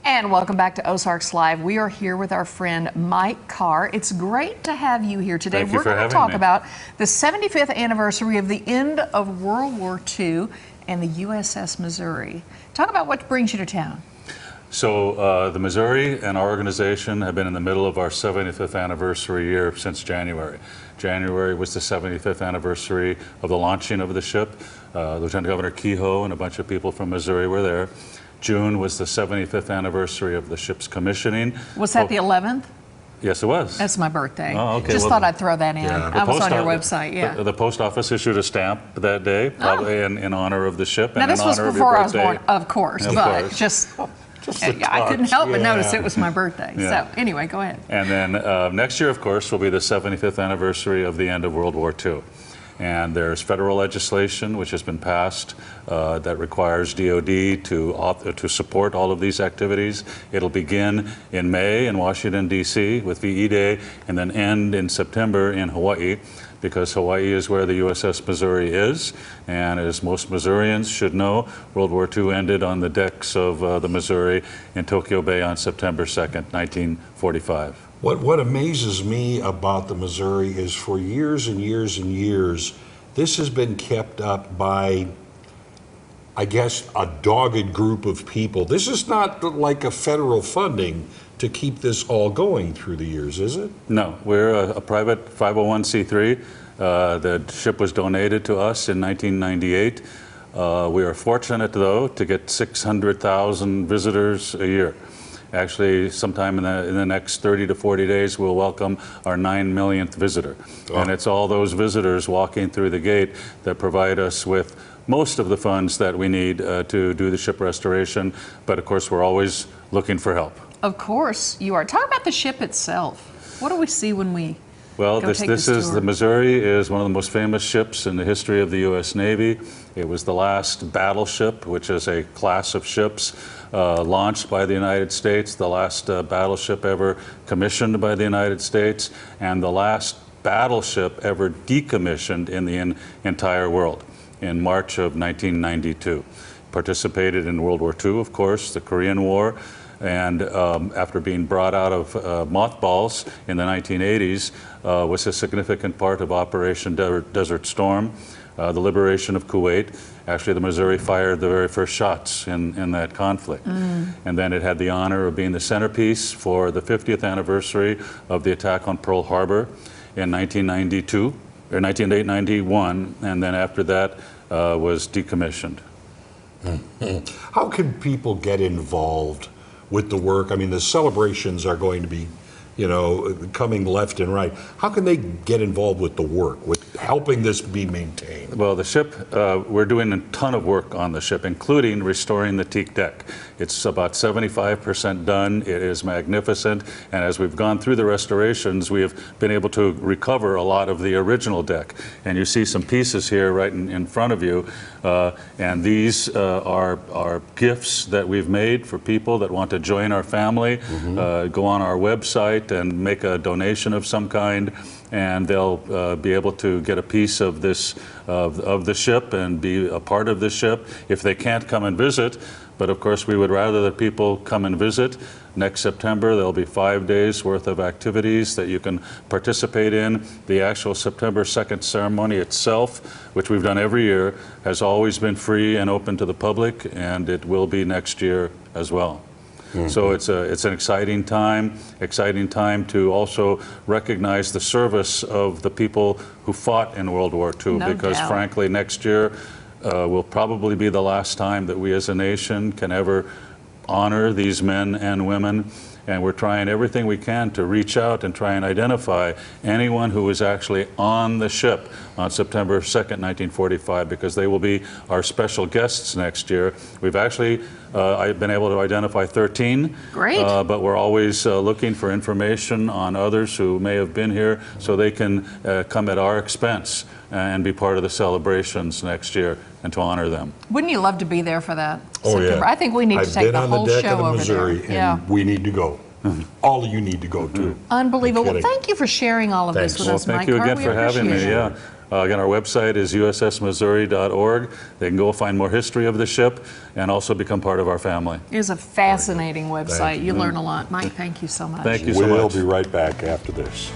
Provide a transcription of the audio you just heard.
And welcome back to Ozarks Live. We are here with our friend Mike Carr. It's great to have you here today. Thank you We're for going to having talk me. about the 75th anniversary of the end of World War II and the USS Missouri. Talk about what brings you to town. So the Missouri and our organization have been in the middle of our 75th anniversary year since January. January was the 75th anniversary of the launching of the ship. Lieutenant Governor Kehoe and a bunch of people from Missouri were there. June was the 75th anniversary of the ship's commissioning. Was that the 11th? Yes, it was. That's my birthday. Oh, okay. Just thought I'd throw that in. Yeah. I was on your website, yeah. The post office issued a stamp that day, probably in honor of the ship Now, and this in was honor of your before I was birthday. born, of course, Of but course. just the I couldn't touch, help but yeah. notice it was my birthday. Yeah. So anyway, go ahead. And then next year, of course, will be the 75th anniversary of the end of World War II. And there's federal legislation which has been passed that requires DOD to support all of these activities. It'll begin in May in Washington, D.C. with VE Day, and then end in September in Hawaii, because Hawaii is where the USS Missouri is. And as most Missourians should know, World War II ended on the decks of the Missouri in Tokyo Bay on September 2nd, 1945. What amazes me about the Missouri is for years and years and years, this has been kept up by, I guess, a dogged group of people. This is not like a federal funding to keep this all going through the years, is it? No, we're a private 501c3. The ship was donated to us in 1998. We are fortunate, though, to get 600,000 visitors a year. Actually, sometime in the next 30 to 40 days, we'll welcome our 9 millionth visitor. Oh. And it's all those visitors walking through the gate that provide us with most of the funds that we need to do the ship restoration. But of course, we're always looking for help. Of course you are. Talk about the ship itself. What do we see when we Well, go this take this is tour? the Missouri is one of the most famous ships in the history of the U.S. Navy. It was the last battleship, which is a class of ships launched by the United States, the last battleship ever commissioned by the United States, and the last battleship ever decommissioned in the entire world in March of 1992. Participated in World War II, of course, the Korean War, and after being brought out of mothballs in the 1980s, was a significant part of Operation Desert Storm, the liberation of Kuwait. Actually, the Missouri fired the very first shots in that conflict. And then it had the honor of being the centerpiece for the 50th anniversary of the attack on Pearl Harbor in 1992, or 1991, and then after that was decommissioned. How can people get involved with the work? I mean, the celebrations are going to be, you know, coming left and right. How can they get involved with the work, with helping this be maintained? Well, the ship, we're doing a ton of work on the ship, including restoring the teak deck. It's about 75% done. It is magnificent. And as we've gone through the restorations, we have been able to recover a lot of the original deck. And you see some pieces here right in front of you. And these are gifts that we've made for people that want to join our family. Go on our website and make a donation of some kind, and they'll be able to get a piece of this of the ship and be a part of the ship if they can't come and visit. But of course, we would rather that people come and visit. Next September, there'll be 5 days worth of activities that you can participate in. The actual September 2nd ceremony itself, which we've done every year, has always been free and open to the public, and it will be next year as well. So it's an exciting time to also recognize the service of the people who fought in World War II, No because doubt. frankly, next year will probably be the last time that we as a nation can ever honor these men and women. And we're trying everything we can to reach out and try and identify anyone who was actually on the ship on September 2nd, 1945, because they will be our special guests next year. We've actually I've been able to identify 13. Great. But we're always looking for information on others who may have been here so they can come at our expense and be part of the celebrations next year and to honor them. Wouldn't you love to be there for that? Oh, September? yeah. I think we need to take the whole I've been on the deck show of the over Missouri, there. Yeah. and we need to go. All of you need to go too. Unbelievable. No Well, kidding. thank you for sharing all of this Thanks. with Well, us, thank Mike you Carr. again We for having me. appreciate it. Yeah. Again, our website is ussmissouri.org. They can go find more history of the ship and also become part of our family. It is a fascinating website. Thank You learn a lot. Mike, thank you so much. Thank you so We'll much. be right back after this.